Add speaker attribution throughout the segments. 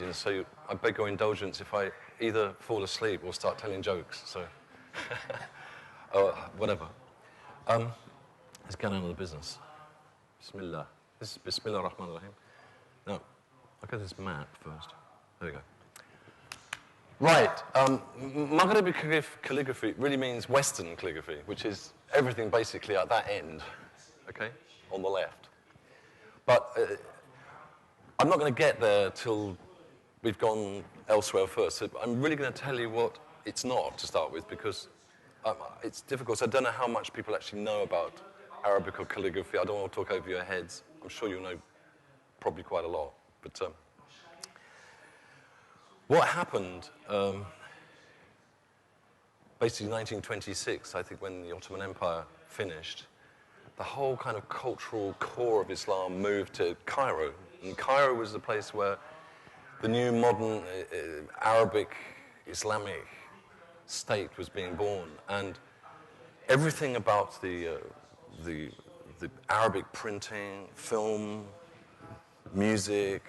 Speaker 1: comedian, so I beg your indulgence if I either fall asleep or start telling jokes, so whatever. Let's get on with the business. Bismillah. This is Bismillah ar-Rahman ar-Rahim. Now, I'll get this map first. There we go. Right. Maghreb calligraphy really means Western calligraphy, which is everything basically at that end, okay, on the left. But I'm not going to get there till we've gone elsewhere first. So I'm really going to tell you what it's not to start with, because it's difficult. So I don't know how much people actually know about Arabic or calligraphy. I don't want to talk over your heads. I'm sure you know probably quite a lot. But what happened, basically 1926, I think, when the Ottoman Empire finished, the whole kind of cultural core of Islam moved to Cairo. And Cairo was the place where the new modern Arabic Islamic state was being born. And everything about the Arabic printing, film, music,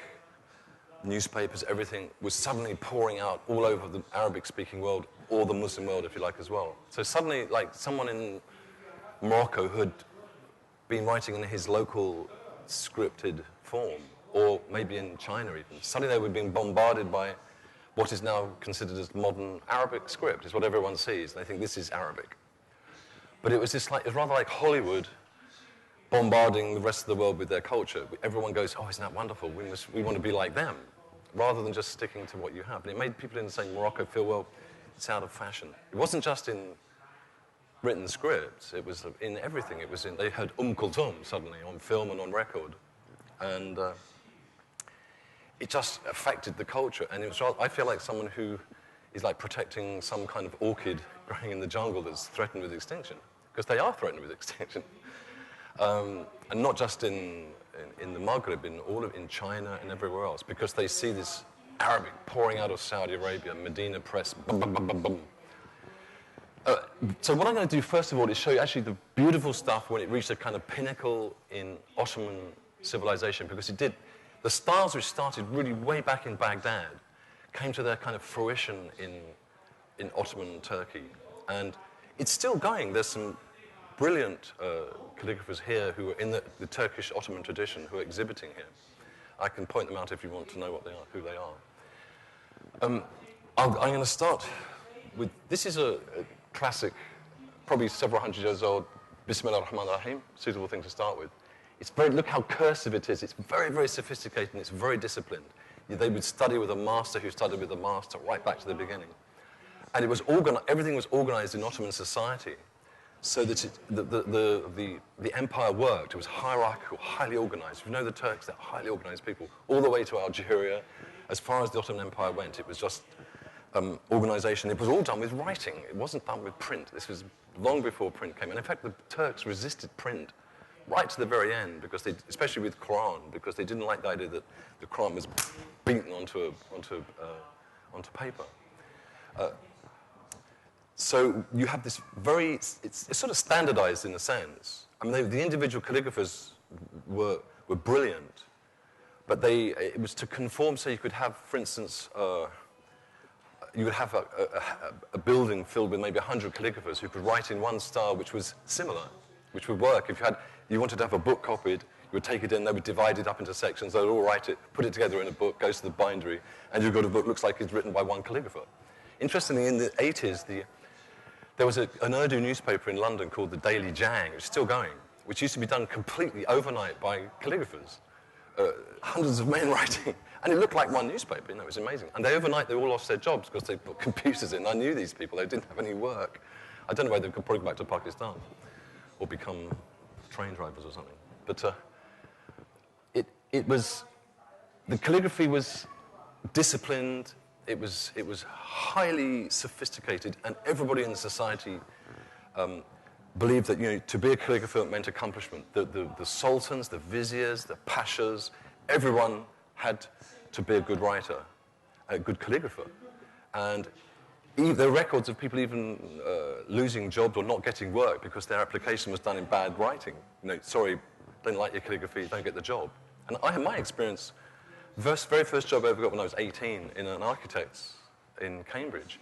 Speaker 1: newspapers, everything was suddenly pouring out all over the Arabic-speaking world, or the Muslim world, if you like, as well. So suddenly, like, someone in Morocco who had been writing in his local scripted form, or maybe in China even, suddenly they were being bombarded by what is now considered as modern Arabic script. It's what everyone sees, and they think this is Arabic. But it was just like, it was rather like Hollywood bombarding the rest of the world with their culture. Everyone goes, oh, isn't that wonderful? We want to be like them, rather than just sticking to what you have. And it made people in, say, Morocco feel, well, it's out of fashion. It wasn't just in written scripts. It was in everything. It was in, they heard Kulthum suddenly on film and on record. And it just affected the culture. And it was, I feel like someone who is like protecting some kind of orchid growing in the jungle that's threatened with extinction, because they are threatened with extinction. And not just in the Maghreb, in China and everywhere else, because they see this Arabic pouring out of Saudi Arabia, Medina press, bum, bum, bum, bum, bum. So what I'm going to do first of all is show you actually the beautiful stuff when it reached a kind of pinnacle in Ottoman civilization, because it did. The styles which started really way back in Baghdad came to their kind of fruition in Ottoman Turkey. And it's still going. There's some brilliant calligraphers here who are in the Turkish Ottoman tradition who are exhibiting here. I can point them out if you want to know what they are, who they are. I'm going to start with, this is a classic, probably several hundred years old, Bismillah ar-Rahman ar-Rahim, suitable thing to start with. It's very, look how cursive it is. It's very, very sophisticated and it's very disciplined. They would study with a master who studied with a master right back to the beginning. And it was everything was organized in Ottoman society so that the empire worked. It was hierarchical, highly organized. If you know the Turks, they're highly organized people, all the way to Algeria. As far as the Ottoman Empire went, it was just organization. It was all done with writing. It wasn't done with print. This was long before print came. And in fact, the Turks resisted print right to the very end, because they, especially with Quran, because they didn't like the idea that the Quran was beaten onto paper. So you have this very, it's sort of standardized in a sense. I mean, the individual calligraphers were brilliant, but it was to conform so you could have, for instance, you would have a building filled with maybe 100 calligraphers who could write in one style which was similar, which would work. If you wanted to have a book copied, you would take it in, they would divide it up into sections, they would all write it, put it together in a book, goes to the bindery, and you've got a book that looks like it's written by one calligrapher. Interestingly, in the 80s, there was an Urdu newspaper in London called the Daily Jang, which is still going, which used to be done completely overnight by calligraphers. Hundreds of men writing, and it looked like one newspaper, you know, it was amazing. And overnight, they all lost their jobs because they put computers in. I knew these people, they didn't have any work. I don't know whether they could probably go back to Pakistan or become train drivers or something. But it was, the calligraphy was disciplined, it was highly sophisticated, and everybody in society believed that, you know, to be a calligrapher meant accomplishment. The sultans, the viziers, the pashas, everyone had to be a good writer, a good calligrapher. And there are records of people even losing jobs or not getting work because their application was done in bad writing. You know, sorry, don't like your calligraphy, don't get the job. And I had my experience Very first job I ever got when I was 18 in an architect's in Cambridge.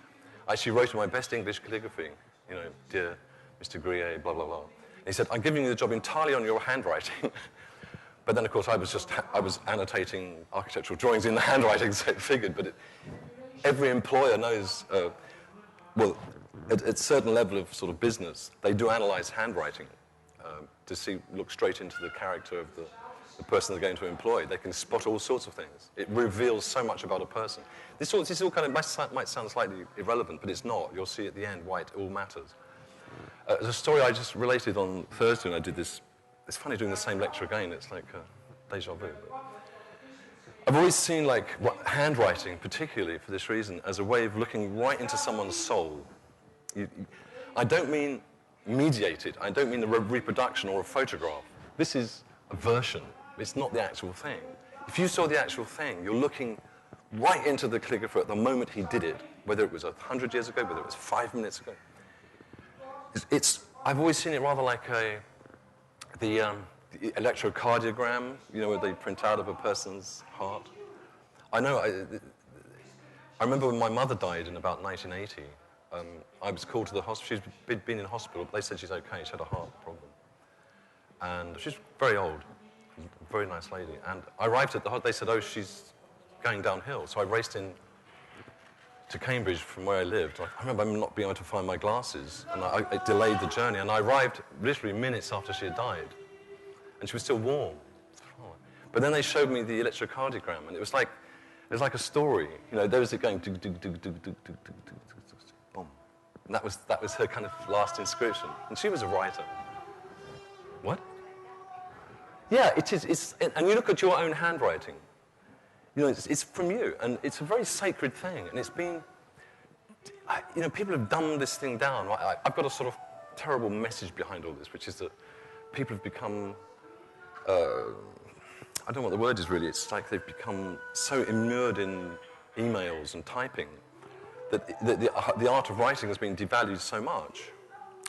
Speaker 1: I actually wrote in my best English calligraphy, you know, dear Mr. Grier, blah, blah, blah. And he said, I'm giving you the job entirely on your handwriting. But then, of course, I was annotating architectural drawings in the handwriting, so it figured. But every employer knows, well, at a certain level of sort of business, they do analyze handwriting to look straight into the character of the person they're going to employ. They can spot all sorts of things. It reveals so much about a person. This all kind of might sound slightly irrelevant, but it's not. You'll see at the end why it all matters. There's a story I just related on Thursday when I did this. It's funny doing the same lecture again. It's like déjà vu. I've always seen like handwriting, particularly for this reason, as a way of looking right into someone's soul. I don't mean mediated. I don't mean a reproduction or a photograph. This is a version. It's not the actual thing. If you saw the actual thing, you're looking right into the calligrapher at the moment he did it, whether it was 100 years ago, whether it was 5 minutes ago. I've always seen it rather like the electrocardiogram, you know, where they print out of a person's heart. I know. I remember when my mother died in about 1980. I was called to the hospital. She'd been in hospital, but they said she's okay. She had a heart problem, and she's very old, very nice lady. And I arrived at the hospital. They said, "Oh, she's going downhill." So I raced in to Cambridge from where I lived. I remember not being able to find my glasses, and it delayed the journey. And I arrived literally minutes after she had died, and she was still warm. But then they showed me the electrocardiogram, and it was like a story. You know, there was it going, boom. And that was her kind of last inscription. And she was a writer. What? Yeah, it is. And you look at your own handwriting. You know, it's from you, and it's a very sacred thing. And it's been, you know, people have dumbed this thing down. I've got a sort of terrible message behind all this, which is that people have become, I don't know what the word is really. It's like they've become so immured in emails and typing that the art of writing has been devalued so much.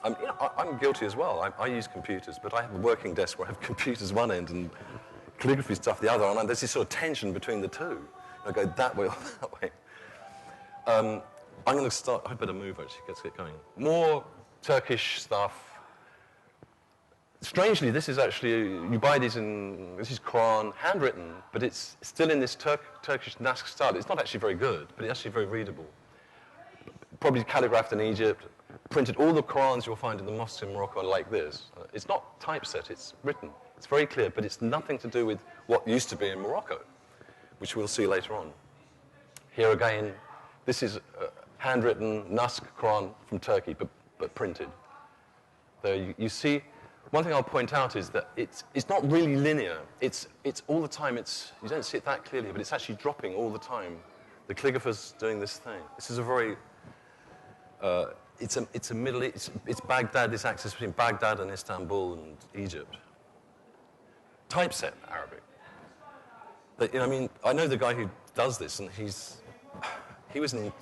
Speaker 1: You know, I'm guilty as well. I use computers, but I have a working desk where I have computers one end and calligraphy stuff the other, and there's this sort of tension between the two. I go that way or that way. I'm going to start. I better move actually. Let's get going. More Turkish stuff. Strangely, this is actually you buy these in. This is Quran, handwritten, but it's still in this Turkish Naskh style. It's not actually very good, but it's actually very readable. Probably calligraphed in Egypt. Printed all the Qurans you'll find in the mosques in Morocco are like this. It's not typeset. It's written. It's very clear, but it's nothing to do with what used to be in Morocco, which we'll see later on. Here again, this is handwritten Naskh Quran from Turkey, but printed. There you see, one thing I'll point out is that it's not really linear. It's all the time. You don't see it that clearly, but it's actually dropping all the time. The calligrapher's doing this thing. This is a very it's a Middle East. It's Baghdad. This axis between Baghdad and Istanbul and Egypt. Typeset Arabic. But, you know, I mean, I know the guy who does this, and he was a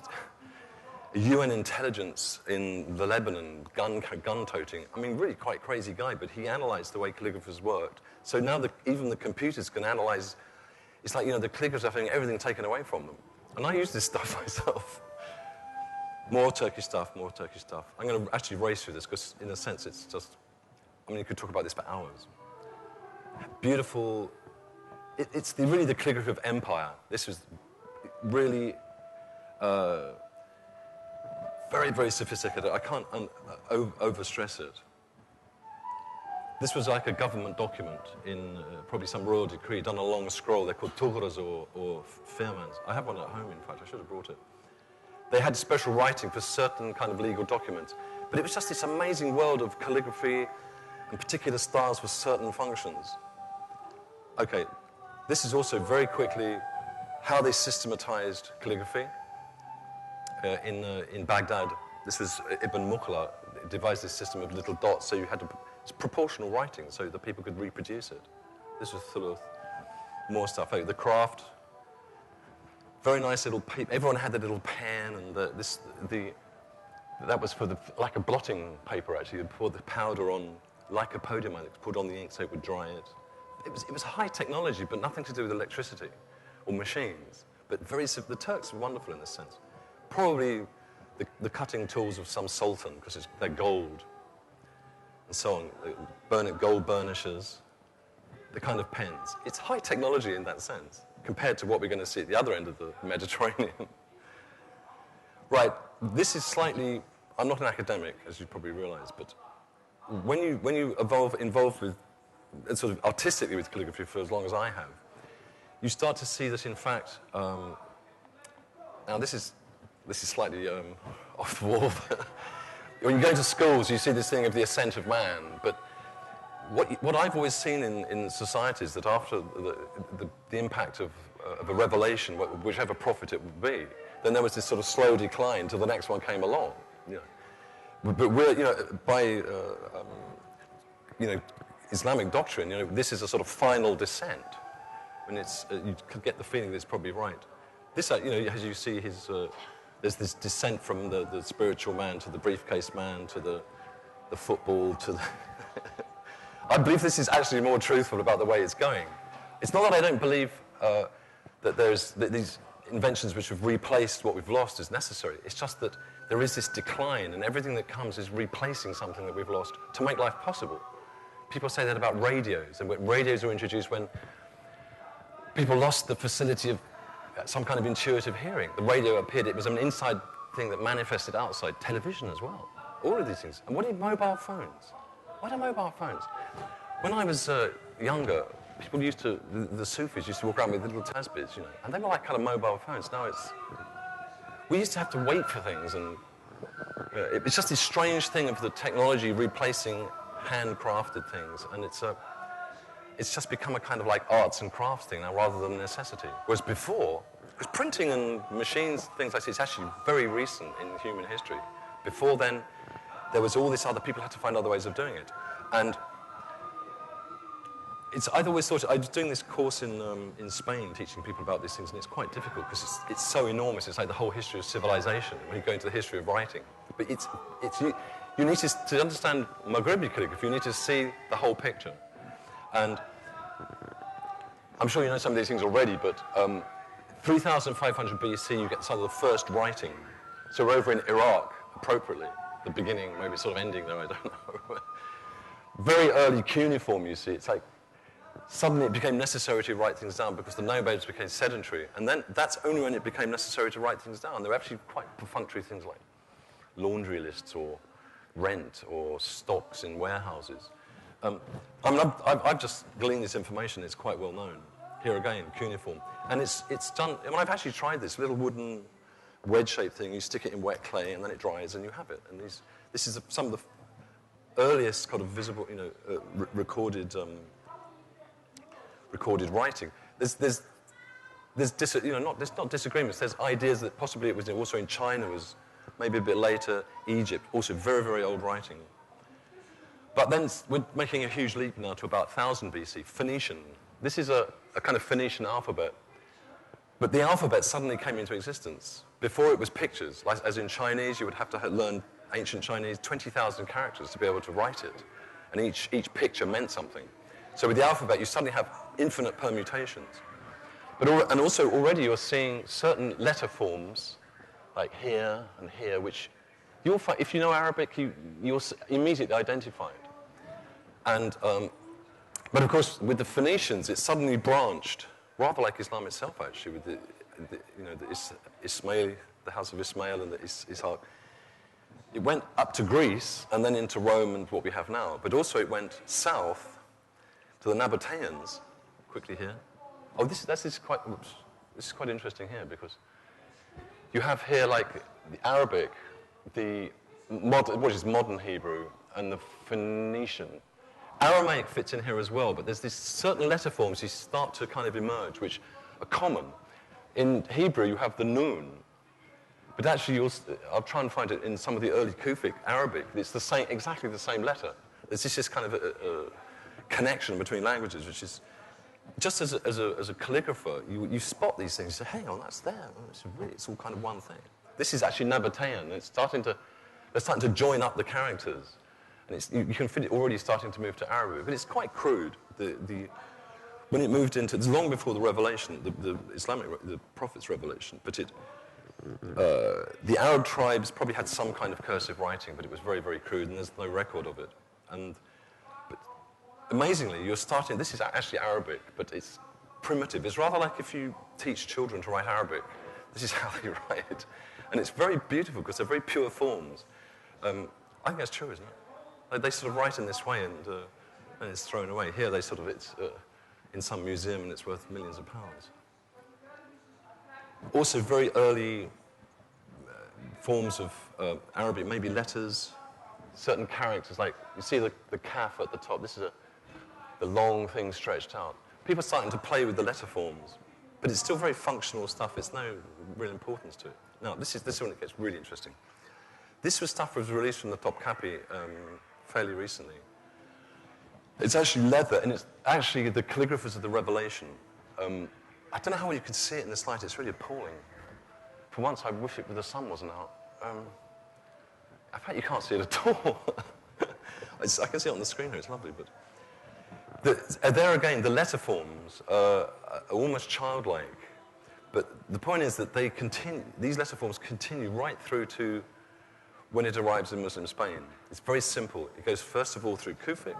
Speaker 1: UN intelligence in the Lebanon, gun-toting. I mean, really quite crazy guy, but he analysed the way calligraphers worked. So now even the computers can analyse. It's like, you know, the calligraphers are having everything taken away from them. And I use this stuff myself. More Turkish stuff, more Turkish stuff. I'm going to actually race through this because, in a sense, it's just, I mean, you could talk about this for hours. Beautiful. It's really the calligraphy of empire. This was really very, very sophisticated. I can't overstress it. This was like a government document in probably some royal decree done on a long scroll. They're called tughras or firmans. I have one at home, in fact. I should have brought it. They had special writing for certain kind of legal documents. But it was just this amazing world of calligraphy and particular styles for certain functions. Okay, this is also very quickly how they systematized calligraphy. In Baghdad, this was Ibn Muqla devised this system of little dots, so you had it's proportional writing so that people could reproduce it. This was full of more stuff. Oh, the craft, very nice little paper. Everyone had their little pen, and that was for like a blotting paper actually. You pour the powder on like a podium, and put on the ink so it would dry it. It was high technology, but nothing to do with electricity or machines. But the Turks are wonderful in this sense. Probably the cutting tools of some sultan, because they're gold, and so on. Gold burnishers, the kind of pens. It's high technology in that sense, compared to what we're going to see at the other end of the Mediterranean. Right, this is slightly... I'm not an academic, as you probably realize, but when you involved with, sort of artistically with calligraphy for as long as I have, you start to see that, in fact... now, this is slightly off the wall. When you go to schools, you see this thing of the ascent of man, but what I've always seen in societies, that after the impact of a revelation, whichever prophet it would be, then there was this sort of slow decline till the next one came along. But we're, by Islamic doctrine, this is a sort of final descent. When you get the feeling that it's probably right. This, as you see, there's this descent from the spiritual man to the briefcase man to the football to the... I believe this is actually more truthful about the way it's going. It's not that I don't believe that these inventions which have replaced what we've lost is necessary. It's just that there is this decline, and everything that comes is replacing something that we've lost to make life possible. People say that about radios, and when radios were introduced when people lost the facility of some kind of intuitive hearing. The radio appeared, it was an inside thing that manifested outside. Television as well. All of these things. And what are mobile phones? What are mobile phones? When I was younger, people the Sufis used to walk around with little tasbihs, and they were like kind of mobile phones. Now we used to have to wait for things, and it's just this strange thing of the technology replacing handcrafted things, and it's just become a kind of like arts and crafts thing now rather than a necessity. Whereas before, because printing and machines, things like this, it's actually very recent in human history. Before then, there was all this other, people had to find other ways of doing it. And I'd always thought, I was doing this course in Spain teaching people about these things, and it's quite difficult because it's so enormous. It's like the whole history of civilization when you go into the history of writing. But you need to understand Maghrebi calligraphy, you need to see the whole picture. And I'm sure you know some of these things already, but 3,500 BC, you get some of the first writing. So we're over in Iraq, appropriately, the beginning, maybe sort of ending there, I don't know. Very early cuneiform, you see. It's like suddenly it became necessary to write things down because the nomads became sedentary. And then that's only when it became necessary to write things down. There were actually quite perfunctory things like laundry lists or rent or stocks in warehouses. I've just gleaned this information. It's quite well known. Here again, cuneiform. And it's done... I've actually tried this little wooden wedge-shaped thing. You stick it in wet clay, and then it dries, and you have it. And this is some of the earliest kind of visible, recorded writing. There's not disagreements. There's ideas that possibly it was also in China, was maybe a bit later, Egypt, also very, very old writing. But then we're making a huge leap now to about 1000 BC, Phoenician. This is a kind of Phoenician alphabet. But the alphabet suddenly came into existence. Before it was pictures, like, as in Chinese, you would have to learn ancient Chinese, 20,000 characters to be able to write it. And each picture meant something. So with the alphabet, you suddenly have infinite permutations. And also already you're seeing certain letter forms, like here and here, which you'll find, if you know Arabic, you'll immediately identify it. And, but of course, with the Phoenicians, it suddenly branched, rather like Islam itself, actually, with the Ismail, the house of Ismail and the Ishaq. It went up to Greece and then into Rome and what we have now. But also it went south to the Nabateans, quickly here. Oh, this is quite interesting here, because you have here, like, the Arabic, what is modern Hebrew, and the Phoenician. Aramaic fits in here as well, but there's these certain letter forms you start to kind of emerge, which are common. In Hebrew, you have the nun, but actually, I'll try and find it in some of the early Kufic Arabic. It's the same, exactly the same letter. There's this kind of a connection between languages, which is just as a calligrapher, you spot these things. You say, "Hang on, that's there. It's all kind of one thing." This is actually Nabatean. They're starting to join up the characters, and you can feel it already starting to move to Arabic. But it's quite crude. when it moved into, it's long before the revelation, the Prophet's revelation, but the Arab tribes probably had some kind of cursive writing, but it was very, very crude, and there's no record of it. But amazingly, this is actually Arabic, but it's primitive. It's rather like if you teach children to write Arabic. This is how they write. And it's very beautiful because they're very pure forms. I think that's true, isn't it? Like they sort of write in this way and it's thrown away. Here, it's in some museum and it's worth millions of pounds. Also, very early forms of Arabic, maybe letters, certain characters, like you see the kaf at the top. This is the long thing stretched out. People are starting to play with the letter forms, but it's still very functional stuff. It's no real importance to it. Now, this is when it gets really interesting. This stuff was released from the Topkapi fairly recently. It's actually leather, and it's actually the calligraphers of the Revelation. I don't know how you can see it in the slide. It's really appalling. For once, I wish the sun wasn't out. In fact, you can't see it at all. I can see it on the screen here. It's lovely, but there again, the letter forms are almost childlike. But the point is that these letter forms continue right through to when it arrives in Muslim Spain. It's very simple. It goes first of all through Kufic.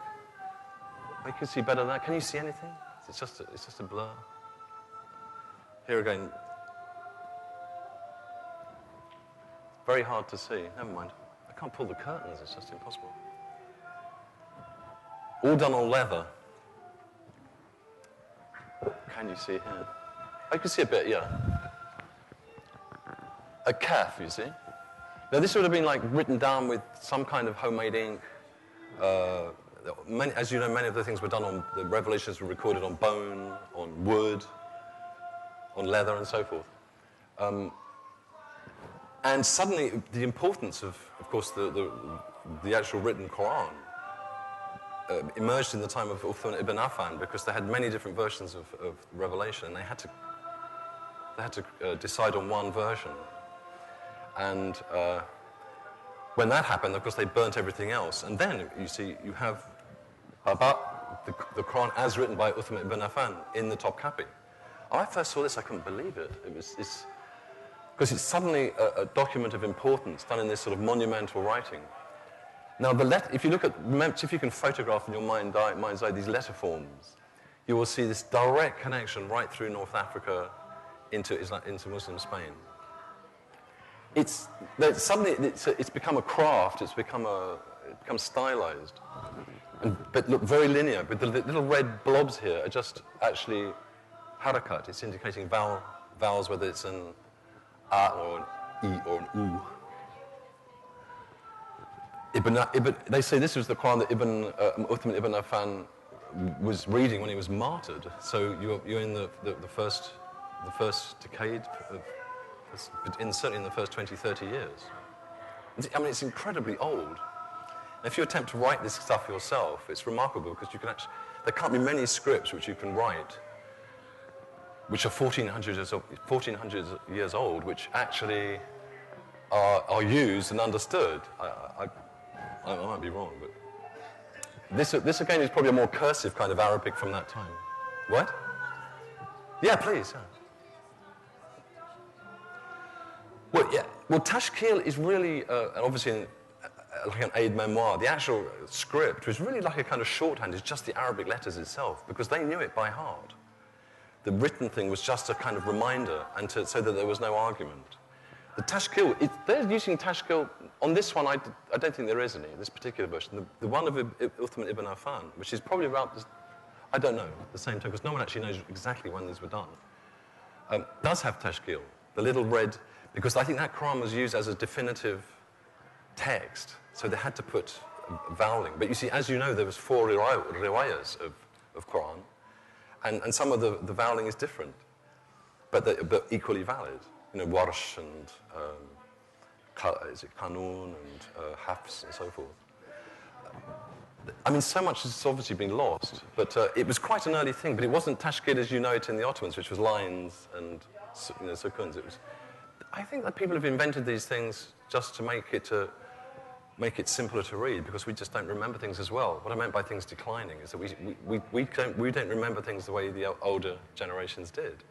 Speaker 1: I can see better than that. Can you see anything? It's just a blur. Here again, very hard to see. Never mind. I can't pull the curtains. It's just impossible. All done on leather. Can you see here? I can see a bit, yeah. A kaf, you see. Now this would have been like written down with some kind of homemade ink. As you know, many of the things were done on, the revelations were recorded on bone, on wood, on leather and so forth. And suddenly the importance of course, the actual written Quran emerged in the time of Uthman ibn Affan because they had many different versions of Revelation, and they had to decide on one version. And when that happened, of course, they burnt everything else. And then, you see, you have about the Quran as written by Uthman ibn Affan in the Topkapi. When I first saw this, I couldn't believe it. Because it's suddenly a document of importance done in this sort of monumental writing. Now, if you can photograph in your mind's eye these letter forms, you will see this direct connection right through North Africa into Muslim Spain. It's become a craft. It's become stylized, but look very linear. But the little red blobs here are just actually harakat. It's indicating vowels, whether it's an a or an e or an u. They say this was the Quran that Uthman ibn Affan was reading when he was martyred. So you're in the first decade of, certainly in the first 20, 30 years. I mean, it's incredibly old. And if you attempt to write this stuff yourself, it's remarkable because there can't be many scripts which you can write which are 1,400 years old, which actually are used and understood. I might be wrong, but this again is probably a more cursive kind of Arabic from that time. What? Yeah, please. Yeah. Well, Tashkil is really, obviously, like an aide-memoire. The actual script was really like a kind of shorthand. It's just the Arabic letters itself, because they knew it by heart. The written thing was just a kind of reminder, so that there was no argument. The Tashkil, they're using Tashkil. On this one, I don't think there is any, this particular version. The one of Uthman ibn Affan, which is probably about, I don't know, the same time, because no one actually knows exactly when these were done, does have Tashkil, the little red, because I think that Quran was used as a definitive text, so they had to put voweling. But you see, as you know, there was 4 riwayas of Quran, and some of the voweling is different, but equally valid. You know, Warsh and Qanun and Hafs and so forth. I mean, so much has obviously been lost, but it was quite an early thing. But it wasn't Tashkil as you know it in the Ottomans, which was lines and sukuns. I think that people have invented these things just to make it make it simpler to read because we just don't remember things as well. What I meant by things declining is that we don't remember things the way the older generations did.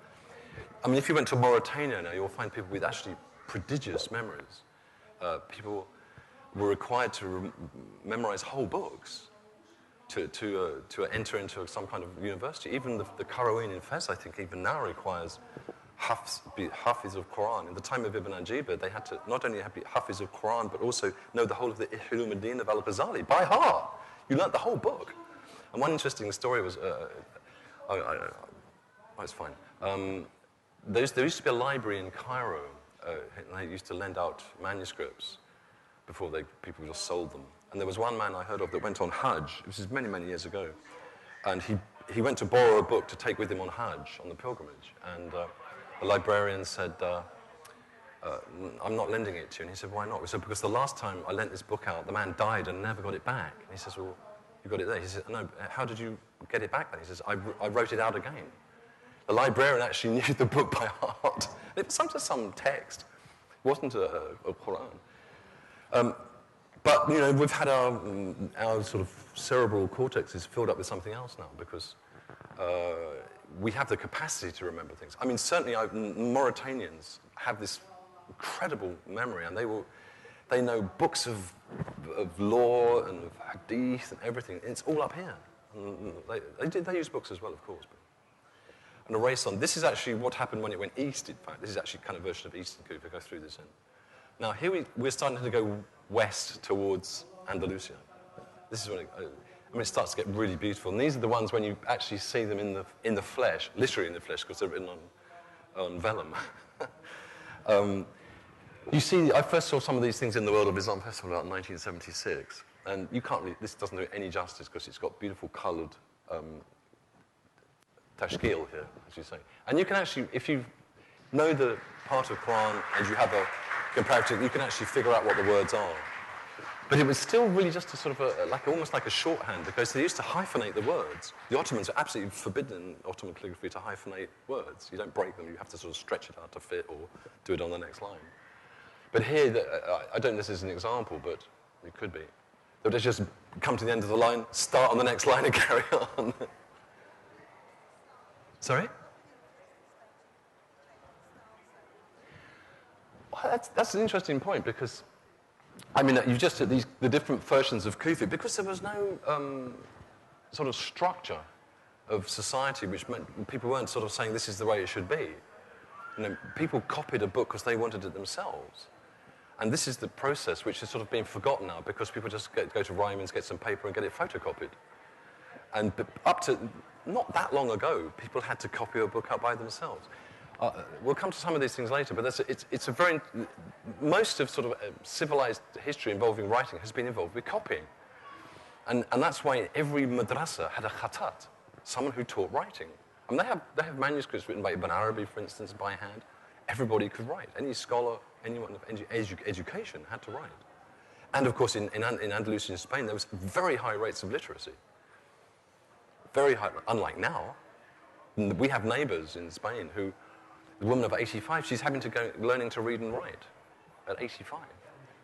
Speaker 1: I mean, if you went to Mauritania now, you'll find people with actually prodigious memories. People were required to memorize whole books to enter into some kind of university. Even the Qarawiyyin in Fez, I think, even now requires Hafiz of Quran. In the time of Ibn Ajiba, they had to not only be Hafiz of Quran, but also know the whole of the Ihulum ad-Din of Al-Ghazali by heart. You learnt the whole book. And one interesting story was, it's fine. There used to be a library in Cairo, and they used to lend out manuscripts before people just sold them. And there was one man I heard of that went on Hajj. This is many, many years ago. And he went to borrow a book to take with him on Hajj, on the pilgrimage. And the librarian said, I'm not lending it to you. And he said, why not? We said, because the last time I lent this book out, the man died and never got it back. And he says, well, you got it there. He said, no, how did you get it back then? He says, I wrote it out again. The librarian actually knew the book by heart. It was some text. It wasn't a Quran. But, you know, we've had our sort of cerebral cortex is filled up with something else now because we have the capacity to remember things. I mean, certainly Mauritanians have this incredible memory, and they know books of law and of hadith and everything. It's all up here. And they use books as well, of course. And a race on. This is actually what happened when it went east, in fact. This is actually kind of version of Eastern Kufa. If I go through this in. Now, here we're starting to go west towards Andalusia. This is when it starts to get really beautiful. And these are the ones when you actually see them in the flesh, literally in the flesh, because they're written on vellum. You see, I first saw some of these things in the World of Islam Festival about 1976. And you can't really, this doesn't do it any justice because it's got beautiful coloured tashkil here, as you say. And you can actually, if you know the part of Quran and you have a comparative, you can actually figure out what the words are. But it was still really just a sort of almost like a shorthand because they used to hyphenate the words. The Ottomans are absolutely forbidden in Ottoman calligraphy to hyphenate words. You don't break them, you have to sort of stretch it out to fit or do it on the next line. But here, I don't know this is an example, but it could be. They would just come to the end of the line, start on the next line and carry on. Sorry? Well, that's an interesting point because, I mean, you just said the different versions of Kufi, because there was no sort of structure of society which meant people weren't sort of saying this is the way it should be. You know, people copied a book because they wanted it themselves. And this is the process which has sort of been forgotten now because people just go to Ryman's, get some paper and get it photocopied. And up to not that long ago, people had to copy a book out by themselves. We'll come to some of these things later, but it's a very... Most of sort of civilized history involving writing has been involved with copying. And that's why every madrasa had a khatat, someone who taught writing. I mean, they have manuscripts written by Ibn Arabi, for instance, by hand. Everybody could write. Any scholar, anyone of education had to write. And of course, in Andalusian Spain, there was very high rates of literacy. Very high, unlike now. We have neighbors in Spain who, the woman of 85, she's having to go learning to read and write at 85.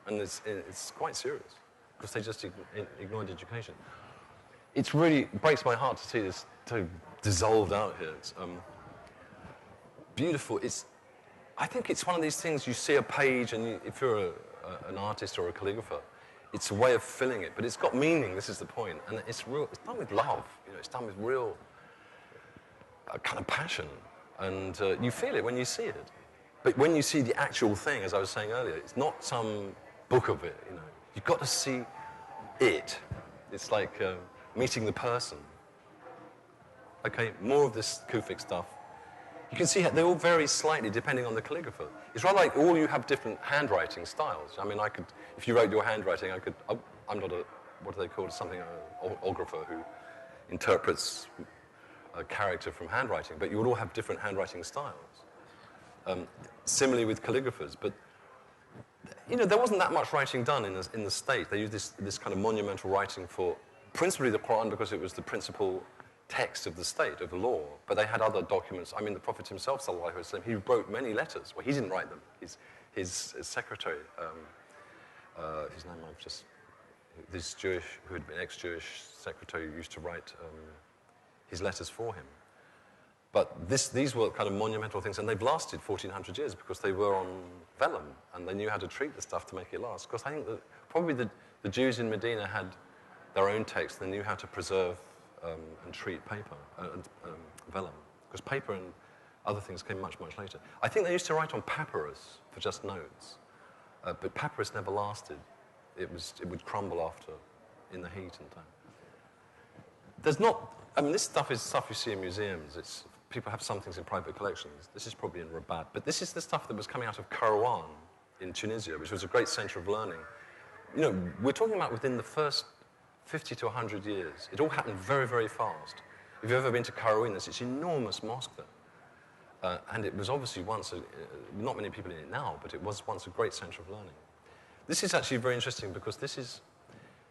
Speaker 1: And it's quite serious because they just ignored education. It really breaks my heart to see this dissolved out here. It's beautiful. I think it's one of these things, you see a page and if you're an artist or a calligrapher, it's a way of filling it, but it's got meaning, this is the point. And it's real, it's done with love, you know, it's done with real kind of passion. And you feel it when you see it. But when you see the actual thing, as I was saying earlier, it's not some book of it, you know. You've got to see it. It's like meeting the person. Okay, more of this Kufic stuff. You can see how they all vary slightly depending on the calligrapher. It's rather like all you have different handwriting styles. I mean, if you wrote your handwriting, I'm not what do they call it, something, an orographer who interprets a character from handwriting, but you would all have different handwriting styles. Similarly with calligraphers, but you know, there wasn't that much writing done in the state. They used this kind of monumental writing for principally the Quran because it was the principal text of the state, of the law, but they had other documents. I mean, the Prophet himself, sallallahu alaihi wasallam, he wrote many letters. Well, he didn't write them. His secretary, his name I've just this who had been ex-Jewish secretary, used to write his letters for him. But these were kind of monumental things, and they've lasted 1,400 years because they were on vellum, and they knew how to treat the stuff to make it last. Because I think that probably the Jews in Medina had their own text. They knew how to preserve and treat paper, vellum, because paper and other things came much, much later. I think they used to write on papyrus for just notes, but papyrus never lasted. It would crumble after in the heat and time. There's not, I mean, this stuff is stuff you see in museums. People have some things in private collections. This is probably in Rabat, but this is the stuff that was coming out of Kairouan in Tunisia, which was a great center of learning. You know, we're talking about within the first 50 to 100 years. It all happened very, very fast. If you've ever been to Kairouan, there's this enormous mosque there. And it was obviously once, not many people in it now, but it was once a great center of learning. This is actually very interesting because this is,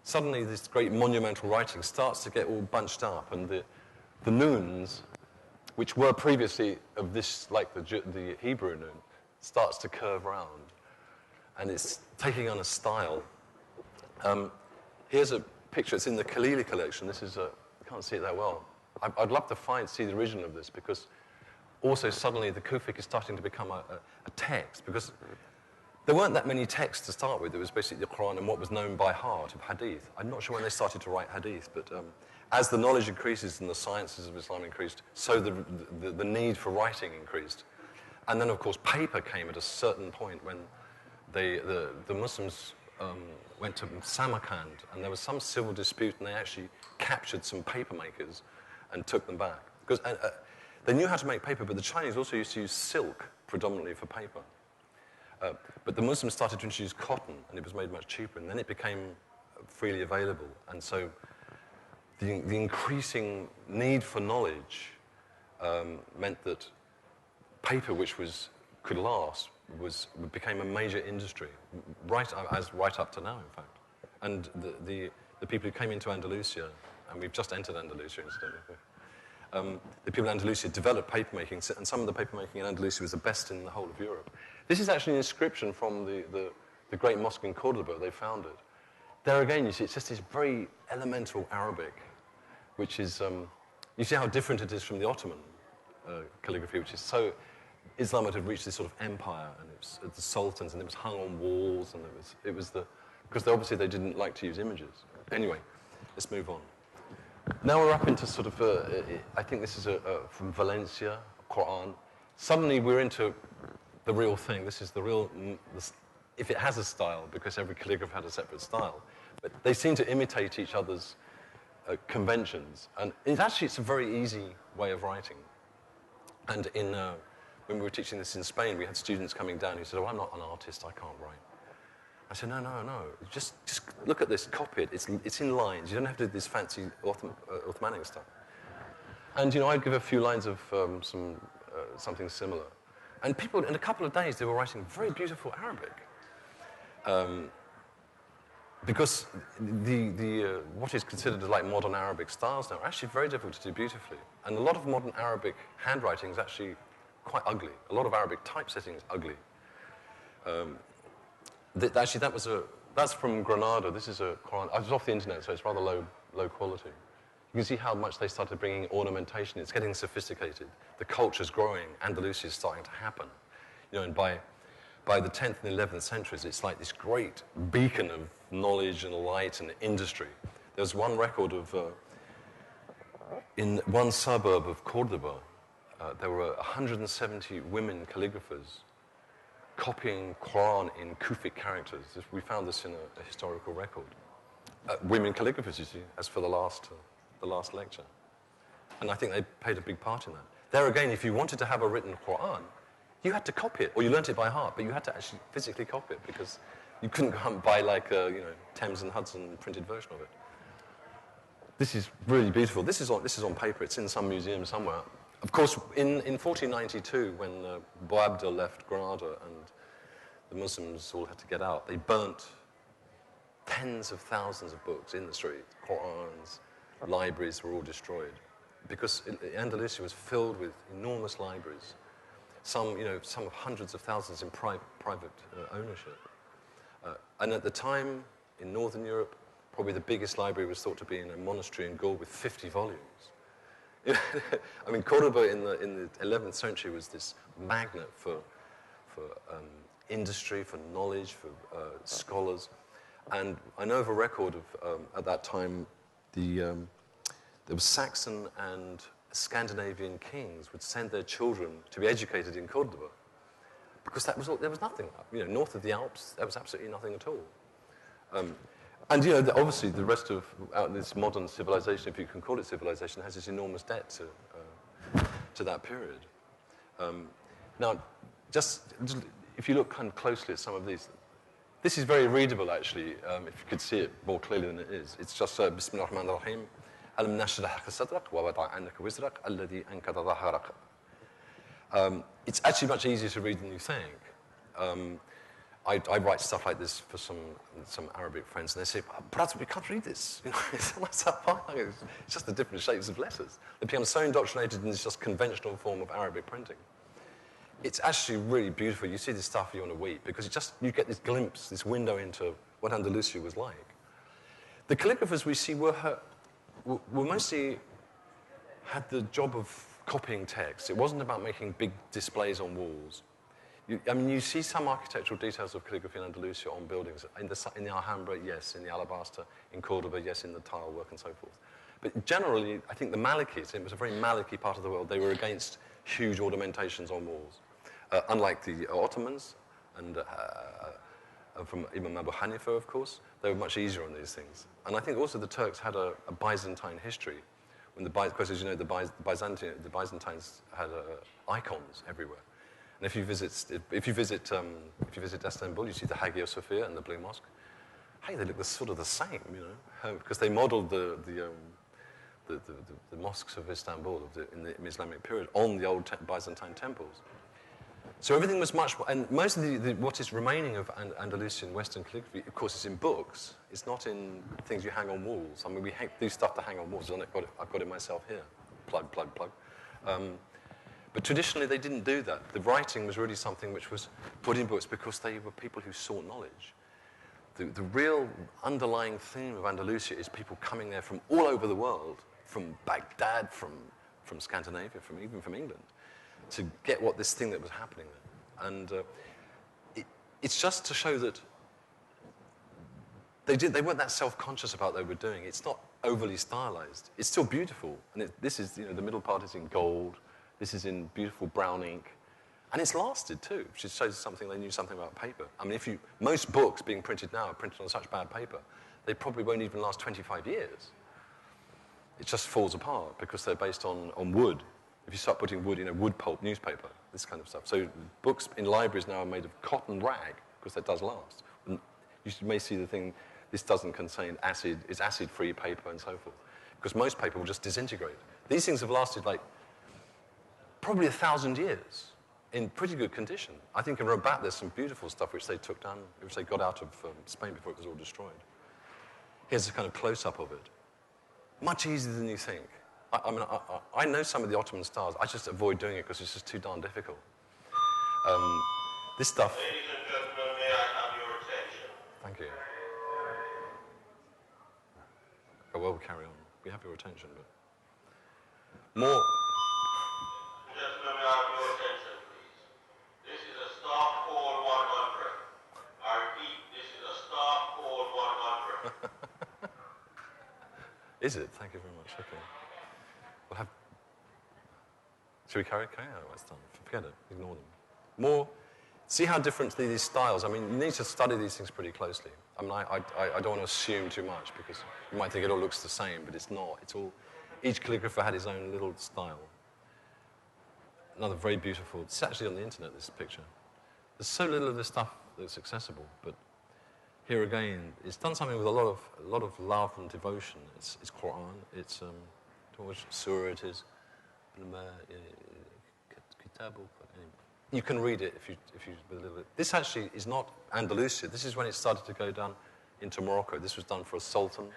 Speaker 1: suddenly this great monumental writing starts to get all bunched up, and the noons, which were previously of this, like the Hebrew noon, starts to curve around. And it's taking on a style. Here's a picture, it's in the Khalili collection. This is you can't see it that well. I'd love to see the origin of this, because also suddenly the Kufic is starting to become a text, because there weren't that many texts to start with. There was basically the Quran and what was known by heart of hadith. I'm not sure when they started to write hadith, but as the knowledge increases and the sciences of Islam increased, so the need for writing increased. And then, of course, paper came at a certain point when the Muslims went to Samarkand, and there was some civil dispute, and they actually captured some paper makers and took them back. Because they knew how to make paper, but the Chinese also used to use silk predominantly for paper. But the Muslims started to introduce cotton, and it was made much cheaper, and then it became freely available. And so the increasing need for knowledge meant that paper, which could last, became a major industry, right up to now, in fact. And the people who came into Andalusia, and we've just entered Andalusia, incidentally, the people in Andalusia developed papermaking, and some of the papermaking in Andalusia was the best in the whole of Europe. This is actually an inscription from the great mosque in Cordoba they founded. There again, you see, it's just this very elemental Arabic, which is, you see how different it is from the Ottoman calligraphy, which is so, Islam had reached this sort of empire, and it was the sultans, and it was hung on walls, and because obviously they didn't like to use images. Anyway, let's move on. Now we're up into sort of, I think this is from Valencia, Quran. Suddenly we're into the real thing. This is the real, if it has a style, because every calligrapher had a separate style. But they seem to imitate each other's conventions. And it's a very easy way of writing. And when we were teaching this in Spain, we had students coming down who said, "Oh, I'm not an artist, I can't write." I said, no. Just look at this, copy it. It's in lines. You don't have to do this fancy Ottomanic stuff. And, I'd give a few lines of something similar. And people, in a couple of days, they were writing very beautiful Arabic. Because what is considered as like modern Arabic styles now are actually very difficult to do beautifully. And a lot of modern Arabic handwriting is actually quite ugly. A lot of Arabic typesetting is ugly. That's from Granada. This is a Quran. I was off the internet, so it's rather low quality. You can see how much they started bringing ornamentation. It's getting sophisticated. The culture's growing. Andalusia is starting to happen. And by the 10th and 11th centuries, it's like this great beacon of knowledge and light and industry. There's one record of, in one suburb of Cordoba, there were 170 women calligraphers copying Quran in Kufic characters. We found this in a historical record. Women calligraphers, you see, as for the last lecture. And I think they played a big part in that. There again, if you wanted to have a written Quran, you had to copy it, or you learnt it by heart, but you had to actually physically copy it, because you couldn't come by like a Thames and Hudson printed version of it. This is really beautiful. This is on paper. It's in some museum somewhere. Of course, in 1492, when Abdul left Granada and the Muslims all had to get out, they burnt tens of thousands of books in the street. Qurans, libraries were all destroyed, because Andalusia was filled with enormous libraries. Some of hundreds of thousands in private ownership. And at the time, in Northern Europe, probably the biggest library was thought to be in a monastery in Gaul with 50 volumes. I mean, Cordoba in the 11th century was this magnet for industry, for knowledge, for scholars. And I know of a record of, at that time, there was Saxon and Scandinavian kings would send their children to be educated in Cordoba. Because that was all, there was nothing. North of the Alps, there was absolutely nothing at all. And obviously the rest of this modern civilization, if you can call it civilization, has this enormous debt to that period. Now, just if you look kind of closely at some of these, this is very readable actually, if you could see it more clearly than it is. It's just Bismillah ar-Rahman ar-Rahim. Alam nashrah laka sadrak wa wada'a anka wizrak alladhi ankada dhahrak. It's actually much easier to read than you think. I write stuff like this for some Arabic friends, and they say, "Brother, we can't read this. It's not that far. It's just the different shapes of letters." They become so indoctrinated in this just conventional form of Arabic printing. It's actually really beautiful. You see this stuff, you want to weep, because you get this glimpse, this window into what Andalusia was like. The calligraphers we see were mostly had the job of copying text. It wasn't about making big displays on walls. You see some architectural details of calligraphy in Andalusia on buildings. In the Alhambra, yes. In the Alabaster. In Cordoba, yes. In the tile work and so forth. But generally, I think the Malikites, it was a very Maliki part of the world, they were against huge ornamentations on walls. Unlike the Ottomans and from Imam Abu Hanifa, of course, they were much easier on these things. And I think also the Turks had a Byzantine history. Because as you know, the Byzantines had icons everywhere. And if you visit Istanbul, you see the Hagia Sophia and the Blue Mosque. Hey, they look sort of the same, because they modelled the mosques of Istanbul in the Islamic period on the old Byzantine temples. So everything was much, and most of what is remaining of Andalusian Western calligraphy, of course, is in books. It's not in things you hang on walls. I mean, we do stuff to hang on walls. I've got it myself here. Plug. But traditionally, they didn't do that. The writing was really something which was put in books because they were people who sought knowledge. The real underlying theme of Andalusia is people coming there from all over the world, from Baghdad, from Scandinavia, even from England, to get this thing that was happening there. And it's just to show that they weren't that self-conscious about what they were doing. It's not overly stylized. It's still beautiful. And this is, the middle part is in gold. This is in beautiful brown ink. And it's lasted too, which shows something they knew something about paper. I mean, most books being printed now are printed on such bad paper, they probably won't even last 25 years. It just falls apart because they're based on wood. If you start putting wood in a wood pulp newspaper, this kind of stuff. So books in libraries now are made of cotton rag because that does last. And you may see the thing, this doesn't contain acid, it's acid-free paper and so forth. Because most paper will just disintegrate. These things have lasted probably 1,000 years in pretty good condition. I think in Rabat there's some beautiful stuff which they took down, which they got out of Spain before it was all destroyed. Here's a kind of close-up of it. Much easier than you think. I know some of the Ottoman styles. I just avoid doing it because it's just too darn difficult. This stuff...
Speaker 2: Ladies and gentlemen, may I have your attention?
Speaker 1: Thank you. Oh, well, we'll carry on. We have your attention, but... More...
Speaker 2: Gentlemen, may I have your attention, please? This is a start call 100. I repeat, this is a start call 100.
Speaker 1: Is it? Thank you very much. Okay. We'll have... Should we carry on? It's done. Forget it. Ignore them. More... See how different these styles... I mean, you need to study these things pretty closely. I mean, I don't want to assume too much because you might think it all looks the same, but it's not. It's all... Each calligrapher had his own little style. Another very beautiful... It's actually on the internet, this picture. There's so little of this stuff that's accessible, but here again, it's done something with a lot of love and devotion. It's Quran, it's... which surah it is. You can read it if you with a little bit. This actually is not Andalusia. This is when it started to go down into Morocco. This was done for a sultan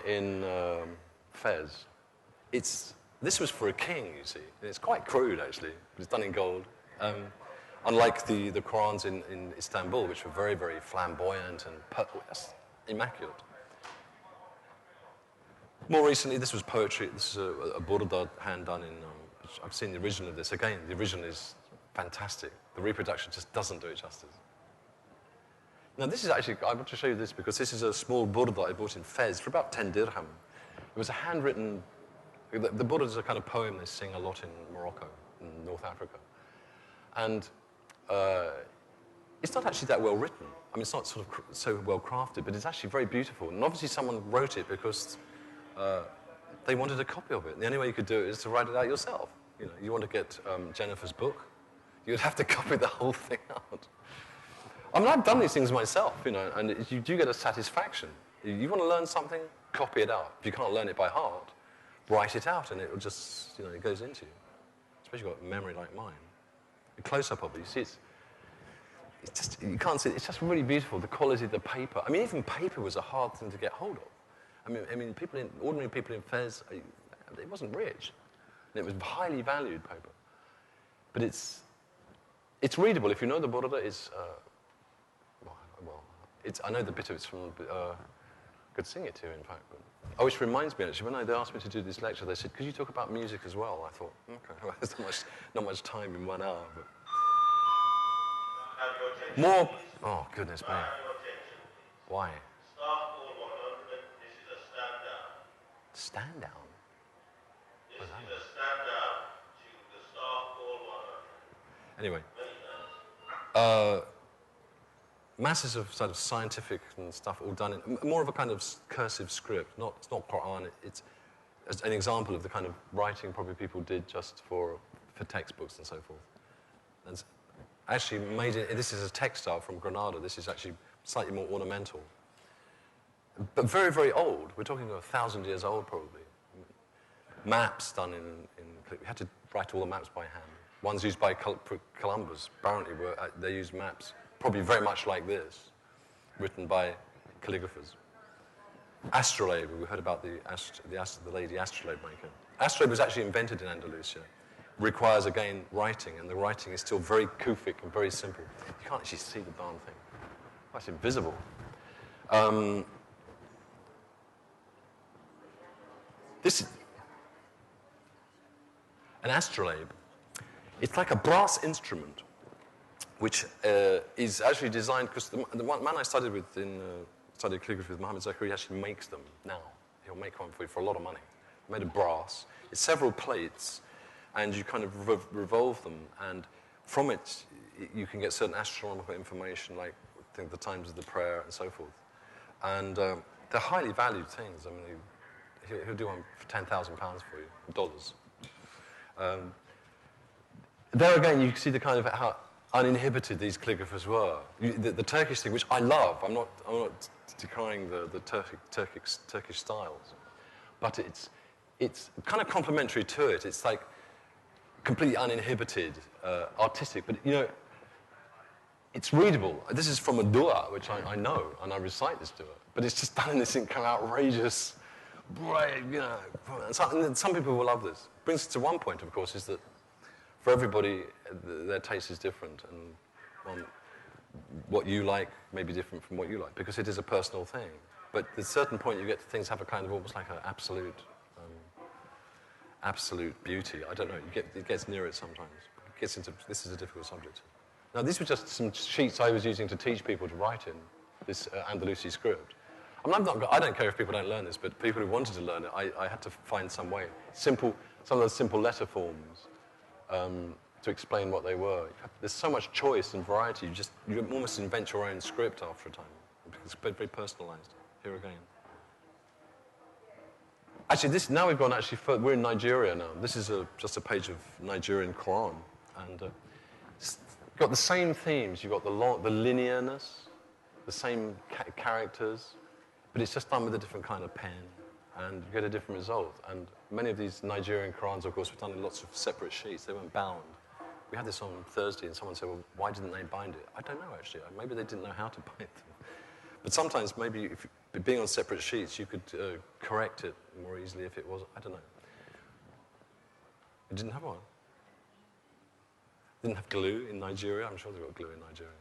Speaker 1: in Fez. This was for a king, you see. And it's quite crude, actually, but it's done in gold. Unlike the Qurans in Istanbul, which were very, very flamboyant and immaculate. More recently, this was poetry. This is a burda hand done in. I've seen the original of this. Again, the original is fantastic. The reproduction just doesn't do it justice. Now, this is actually, I want to show you this because this is a small burda I bought in Fez for about 10 dirham. It was a handwritten. The burda is a kind of poem they sing a lot in Morocco, in North Africa. And it's not actually that well written. I mean, it's not sort of so well crafted, but it's actually very beautiful. And obviously someone wrote it because they wanted a copy of it. And the only way you could do it is to write it out yourself. You know, you want to get Jennifer's book, you'd have to copy the whole thing out. I mean, I've done these things myself, you know, and you do get a satisfaction. You want to learn something, copy it out. If you can't learn it by heart, write it out, and it will just, you know, it goes into you. Especially if you've got memory like mine. A close-up of it, you see it's just, you can't see it. It's just really beautiful, the quality of the paper. I mean, even paper was a hard thing to get hold of. I mean, ordinary people in Fez, it wasn't rich. And it was highly valued paper. But it's readable. If you know the burda is, I know the bit of it's from, I could sing it to you, in fact. But, which reminds me, actually, when they asked me to do this lecture, they said, could you talk about music as well? I thought, okay, well, there's not much time in 1 hour. But more, oh, goodness me. Why? Stand down?
Speaker 2: This is a stand down to the staff all 100.
Speaker 1: Anyway, masses of sort of scientific and stuff all done in more of a kind of cursive script. It's not Quran. It's an example of the kind of writing probably people did just for textbooks and so forth. And actually made it. This is a textile from Granada. This is actually slightly more ornamental, but very, very old. We're talking 1,000 years old probably. Maps done in we had to write all the maps by hand. Ones used by Columbus apparently they used maps probably very much like this, written by calligraphers. Astrolabe, we heard about the lady astrolabe maker. Astrolabe was actually invented in Andalusia. Requires, again, writing, and the writing is still very Kufic and very simple. You can't actually see the darn thing. Oh, it's invisible. This is an astrolabe. It's like a brass instrument, which is actually designed, because the one man I studied with studied calligraphy with Mohammed Zakari actually makes them now. He'll make one for you for a lot of money. Made of brass. It's several plates, and you kind of revolve them, and from it you can get certain astronomical information, like I think the times of the prayer and so forth. And they're highly valued things. I mean, he'll do one for £10,000 for you, dollars. There again, you can see the kind of how uninhibited these calligraphers were. The Turkish thing, which I love. I'm not decrying the Turkish styles, but it's kind of complementary to it. It's like completely uninhibited, artistic, but you know, it's readable. This is from a dua, which I know, and I recite this dua, but it's just done in this kind of outrageous, bright, you know. And some people will love this. Brings us to one point, of course, is that for everybody, their taste is different, and what you like may be different from what you like, because it is a personal thing. But at a certain point, you get to things have a kind of almost like an absolute beauty. I don't know. It gets near it sometimes. It gets into, this is a difficult subject. Now, these were just some sheets I was using to teach people to write in this Andalusi script. I don't care if people don't learn this, but people who wanted to learn it, I had to find some way. Some of those simple letter forms to explain what they were. There's so much choice and variety. You almost invent your own script after a time. It's very personalized. Here again. Actually, now we've gone actually further. We're in Nigeria now. This is just a page of Nigerian Quran, and it's got the same themes. You've got the linearness, the same characters, but it's just done with a different kind of pen, and you get a different result. And many of these Nigerian Qurans, of course, were done in lots of separate sheets. They weren't bound. We had this on Thursday, and someone said, well, why didn't they bind it? I don't know, actually. Maybe they didn't know how to bind them. But sometimes, maybe, being on separate sheets, you could correct it more easily if it was, I don't know. You didn't have one? Didn't have glue in Nigeria. I'm sure they've got glue in Nigeria.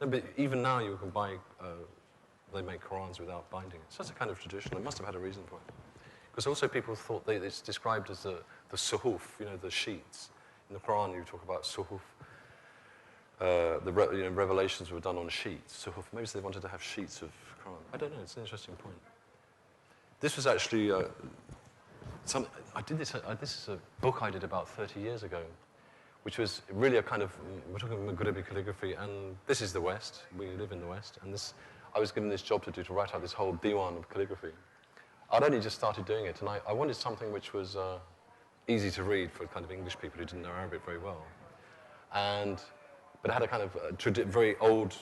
Speaker 1: No, but even now you can buy, they make Qurans without binding. It's just a kind of tradition. They must have had a reason for it. Because also people thought it's described as the suhuf, the sheets. In the Quran you talk about suhuf. Revelations were done on sheets. Suhuf. Maybe they wanted to have sheets of Quran. I don't know. It's an interesting point. This was actually this is a book I did about 30 years ago, which was really a kind of, we're talking Maghrebi calligraphy, and this is the West. We live in the West, and I was given this job to write out this whole diwan of calligraphy. I'd only just started doing it, and I wanted something which was easy to read for kind of English people who didn't know Arabic very well, but it had a kind of very old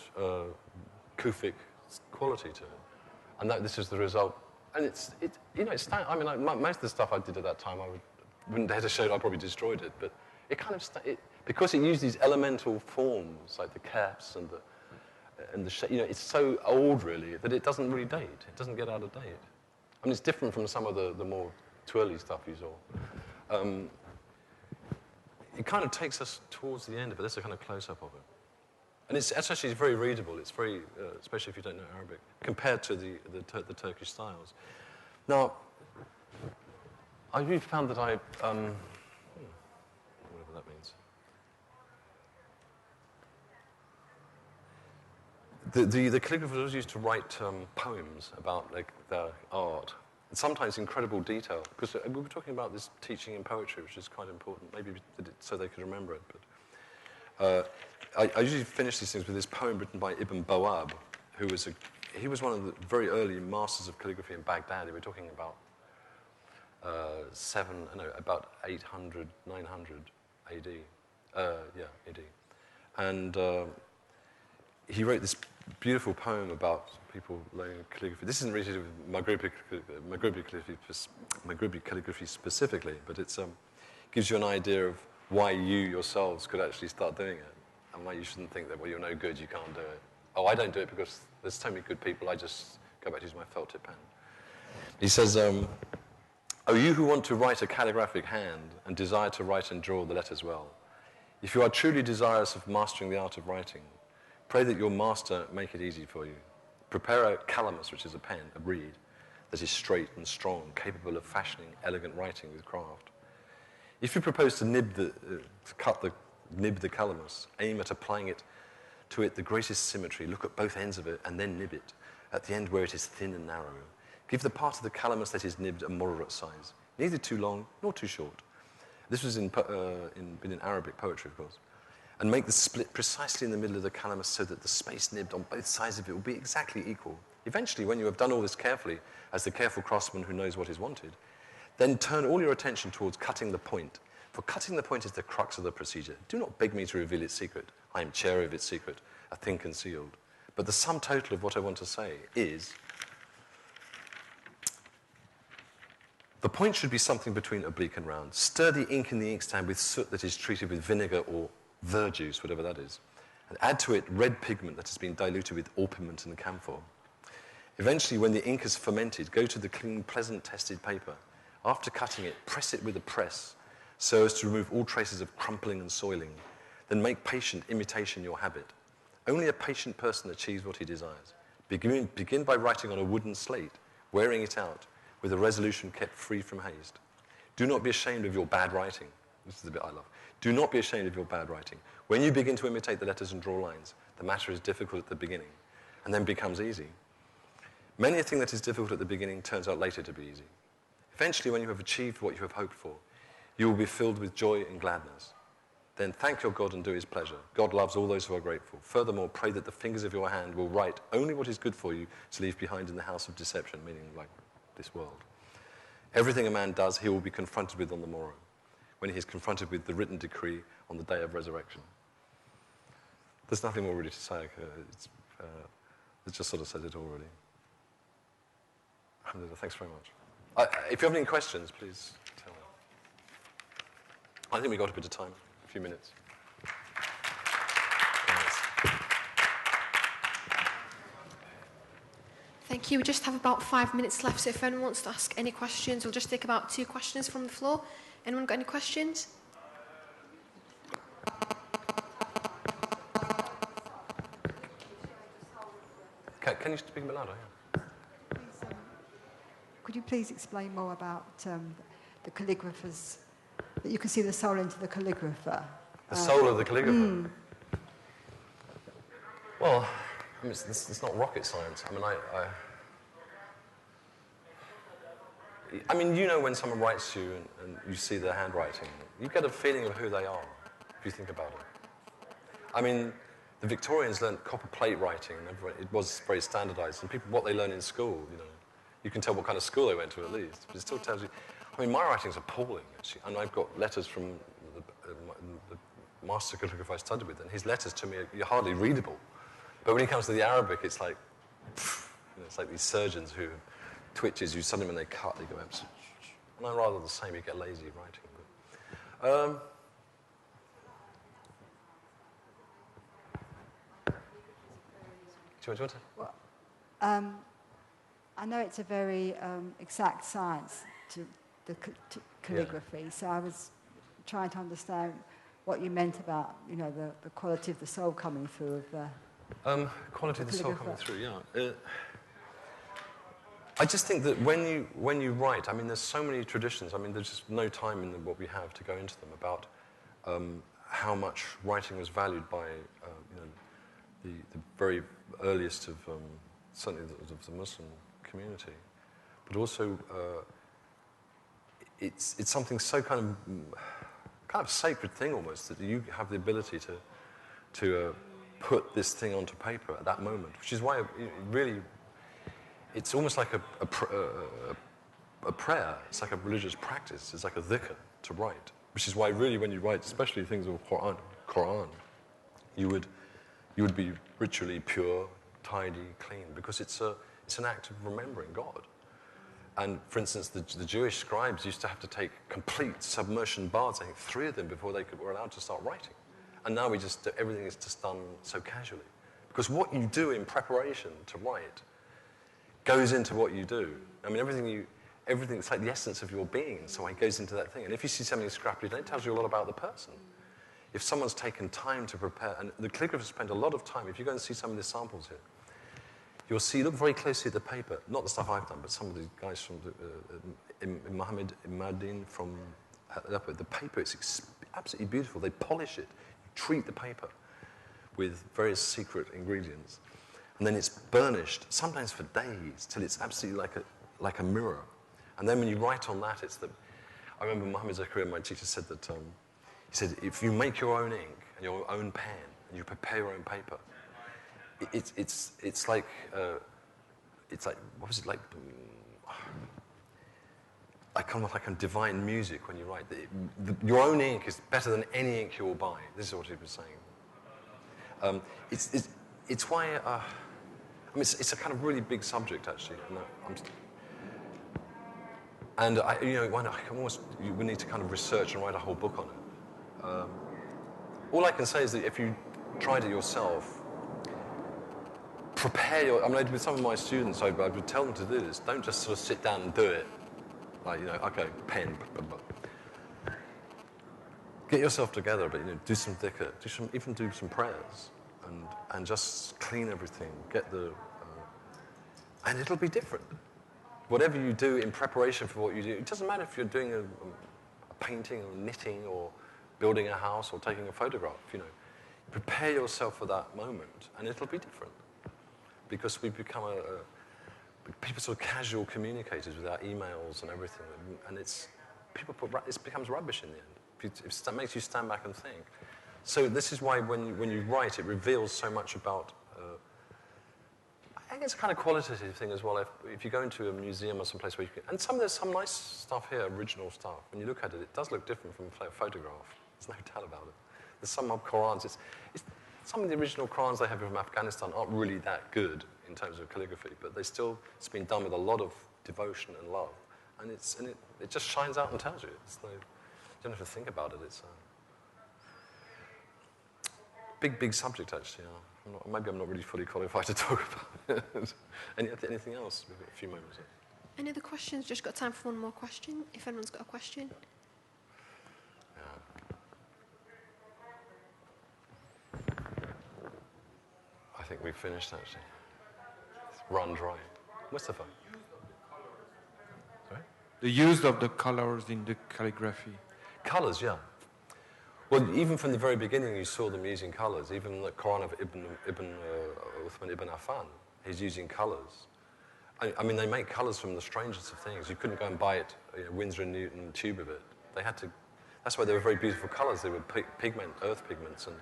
Speaker 1: Kufic quality to it, and this is the result. And most of the stuff I did at that time, I wouldn't dare to show it. I probably destroyed it, but it kind of because it used these elemental forms like the caps and the shape. It's so old really that it doesn't really date. It doesn't get out of date. I mean, it's different from some of the more twirly stuff you saw. It kind of takes us towards the end of it. That's a kind of close-up of it. And it's actually very readable. It's very, especially if you don't know Arabic, compared to the Turkish styles. Now, I really found that whatever that means. The calligraphers always used to write poems about their art, and sometimes incredible detail. Because we were talking about this teaching in poetry, which is quite important. Maybe we did it so they could remember it, but. I usually finish these things with this poem written by Ibn Bawab, he was one of the very early masters of calligraphy in Baghdad. We're talking about about 800, 900 AD. AD. And he wrote this beautiful poem about people learning calligraphy. This isn't really to do with Maghrebi calligraphy specifically, but it gives you an idea of why you yourselves could actually start doing it. And why you shouldn't think that, well, you're no good, you can't do it. Oh, I don't do it because there's so many good people, I just go back to use my felt tip pen. He says, "Oh, you who want to write a calligraphic hand and desire to write and draw the letters well, if you are truly desirous of mastering the art of writing, pray that your master make it easy for you. Prepare a calamus, which is a pen, a reed, that is straight and strong, capable of fashioning elegant writing with craft. If you propose to nib the calamus, aim at applying to it the greatest symmetry, look at both ends of it, and then nib it, at the end where it is thin and narrow. Give the part of the calamus that is nibbed a moderate size, neither too long nor too short." This was in Arabic poetry, of course. "And make the split precisely in the middle of the calamus so that the space nibbed on both sides of it will be exactly equal. Eventually, when you have done all this carefully, as the careful craftsman who knows what is wanted, then turn all your attention towards cutting the point. For cutting the point is the crux of the procedure. Do not beg me to reveal its secret. I am chair of its secret, a thing concealed. But the sum total of what I want to say is, the point should be something between oblique and round. Stir the ink in the inkstand with soot that is treated with vinegar or verjuice, whatever that is, and add to it red pigment that has been diluted with orpiment and camphor. Eventually, when the ink has fermented, go to the clean, pleasant, tested paper. After cutting it, press it with a press, so as to remove all traces of crumpling and soiling. Then make patient imitation your habit. Only a patient person achieves what he desires. Begin by writing on a wooden slate, wearing it out, with a resolution kept free from haste. Do not be ashamed of your bad writing. This is the bit I love. Do not be ashamed of your bad writing. When you begin to imitate the letters and draw lines, the matter is difficult at the beginning, and then becomes easy. Many a thing that is difficult at the beginning turns out later to be easy. Eventually, when you have achieved what you have hoped for, you will be filled with joy and gladness. Then thank your God and do his pleasure. God loves all those who are grateful. Furthermore, pray that the fingers of your hand will write only what is good for you to leave behind in the house of deception, meaning like this world. Everything a man does, he will be confronted with on the morrow, when he is confronted with the written decree on the day of resurrection." There's nothing more really to say. It just sort of said it all, really. Thanks very much. If you have any questions, please tell me. I think we got a bit of time, a few minutes.
Speaker 3: Thank you. We just have about 5 minutes left, so if anyone wants to ask any questions, we'll just take about 2 questions from the floor. Anyone got any questions?
Speaker 1: Can you speak a bit louder? Yeah.
Speaker 4: Please, could you please explain more about the calligraphers, that you can see the soul into the calligrapher?
Speaker 1: The soul of the calligrapher? Well, I mean, it's not rocket science. I mean, I mean, you know when someone writes you and you see their handwriting, you get a feeling of who they are, if you think about it. I mean, the Victorians learned copper plate writing, and it was very standardized. And people, what they learn in school, you know, you can tell what kind of school they went to at least. But it still tells you. I mean, my writing's appalling, actually. And I've got letters from the master calligrapher I studied with, and his letters to me are hardly readable. But when it comes to the Arabic, it's like, you know, it's like these surgeons who twitches, you suddenly when they cut, they go absolutely. And I'm rather the same, you get lazy writing. But, do you want to?
Speaker 4: Well, I know it's a very exact science to calligraphy, so I was trying to understand what you meant about, you know, the quality of the soul coming through of the
Speaker 1: quality of the soul coming through, yeah. I just think that when you write, I mean, there's so many traditions. I mean, there's just no time in what we have to go into them about how much writing was valued by you know, the very earliest of certainly of the Muslim community, but also it's something so kind of sacred thing almost, that you have the ability to put this thing onto paper at that moment, which is why it really. It's almost like a prayer. It's like a religious practice. It's like a dhikr to write, which is why really when you write, especially things of Quran, you would be ritually pure, tidy, clean, because it's an act of remembering God. And for instance, the Jewish scribes used to have to take complete submersion baths, I think 3 of them, before they were allowed to start writing. And now everything is just done so casually. Because what you do in preparation to write goes into what you do. I mean, everything, it's like the essence of your being, so it goes into that thing. And if you see something scrappily done, it tells you a lot about the person. If someone's taken time to prepare, and the calligraphers spend a lot of time, if you go and see some of the samples here, you'll see, look very closely at the paper, not the stuff I've done, but some of the guys from Mohammed Imadin from the paper, it's absolutely beautiful. They polish it, you treat the paper with various secret ingredients. And then it's burnished, sometimes for days, till it's absolutely like a mirror. And then when you write on that, I remember Mohammed Zakaria, my teacher, said that, he said, if you make your own ink and your own pen, and you prepare your own paper, it's like, what was it like? Kind of like a divine music when you write. Your own ink is better than any ink you will buy. This is what he was saying. It's why. I mean, it's a kind of really big subject, actually. And you know, we need to kind of research and write a whole book on it. All I can say is that if you tried it yourself, prepare I mean, with some of my students, I would tell them to do this. Don't just sort of sit down and do it. Like, you know, okay, pen. Get yourself together, but, you know, do some dhikr, even do some prayers. And just clean everything, and it'll be different. Whatever you do in preparation for what you do, it doesn't matter if you're doing a painting or knitting or building a house or taking a photograph, you know. Prepare yourself for that moment, and it'll be different. Because we become people sort of casual communicators with our emails and everything, and it becomes rubbish in the end. If that makes you stand back and think. So this is why when you write, it reveals so much about. I think it's a kind of qualitative thing as well. If you go into a museum or someplace where you can, and there's some nice stuff here, original stuff. When you look at it, it does look different from a photograph. There's no doubt about it. There's some Qurans. Some of the original Qurans they have from Afghanistan aren't really that good in terms of calligraphy, but it's been done with a lot of devotion and love, and it just shines out and tells you. You don't have to think about it. It's big subject, actually. Maybe I'm not really fully qualified to talk about it. Anything else? We've got a few moments.
Speaker 3: Any other questions? Just got time for one more question, if anyone's got a question.
Speaker 1: I think we've finished, actually. run dry. Mustafa? Sorry?
Speaker 5: The use of the colors in the calligraphy.
Speaker 1: Colours, yeah. Well, even from the very beginning, you saw them using colours. Even the Quran of Uthman ibn Affan, he's using colours. I mean, they make colours from the strangest of things. You couldn't go and buy it, Winsor & Newton tube of it. They had to. That's why they were very beautiful colours. They were earth pigments, and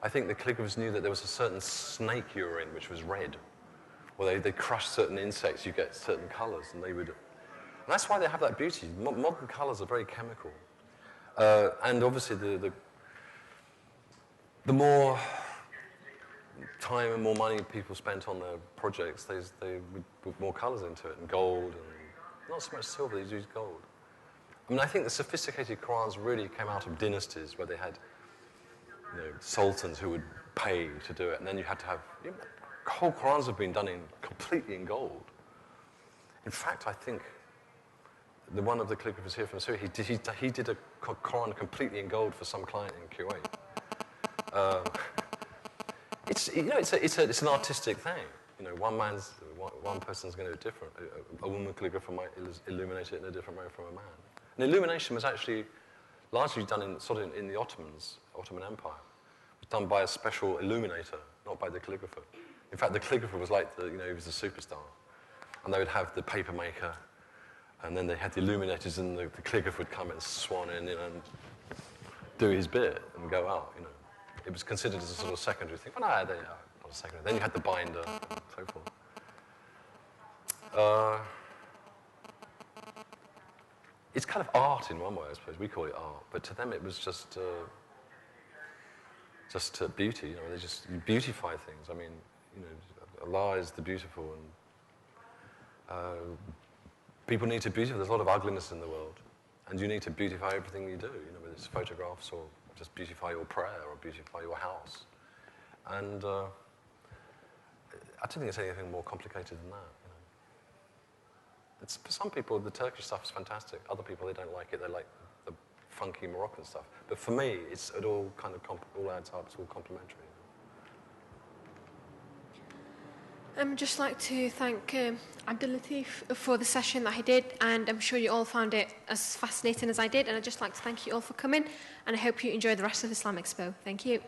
Speaker 1: I think the calligraphers knew that there was a certain snake urine which was red. Well, they crushed certain insects, you get certain colours, and they would. And that's why they have that beauty. Modern colours are very chemical. And obviously, the more time and more money people spent on their projects, they would put more colours into it, and gold, and not so much silver, they used gold. I mean, I think the sophisticated Qurans really came out of dynasties where they had sultans who would pay to do it, and then you had to have... whole Qurans have been done completely in gold. In fact, I think the one of the calligraphers here from Syria, he did a Quran completely in gold for some client in Kuwait. It's an artistic thing. One person's going to do it different. A woman calligrapher might illuminate it in a different way from a man. And illumination was actually largely done in the Ottoman Empire. It was done by a special illuminator, not by the calligrapher. In fact, the calligrapher was like he was a superstar. And they would have the paper maker, and then they had the illuminators, and the calligrapher would come and swan in, and do his bit and go out. It was considered as a sort of secondary thing. Well, no, not a secondary. Then you had the binder and so forth. It's kind of art in one way, I suppose. We call it art, but to them it was just beauty. They just beautify things. I mean, Allah is the beautiful, and people need to beautify. There's a lot of ugliness in the world, and you need to beautify everything you do. Whether it's photographs or just beautify your prayer or beautify your house. And I don't think it's anything more complicated than that. For some people, the Turkish stuff is fantastic. Other people, they don't like it. They like the funky Moroccan stuff. But for me, it all kind of all adds up. It's all complementary.
Speaker 3: I'd just like to thank Abdul Latif for the session that he did, and I'm sure you all found it as fascinating as I did, and I'd just like to thank you all for coming, and I hope you enjoy the rest of Islam Expo. Thank you.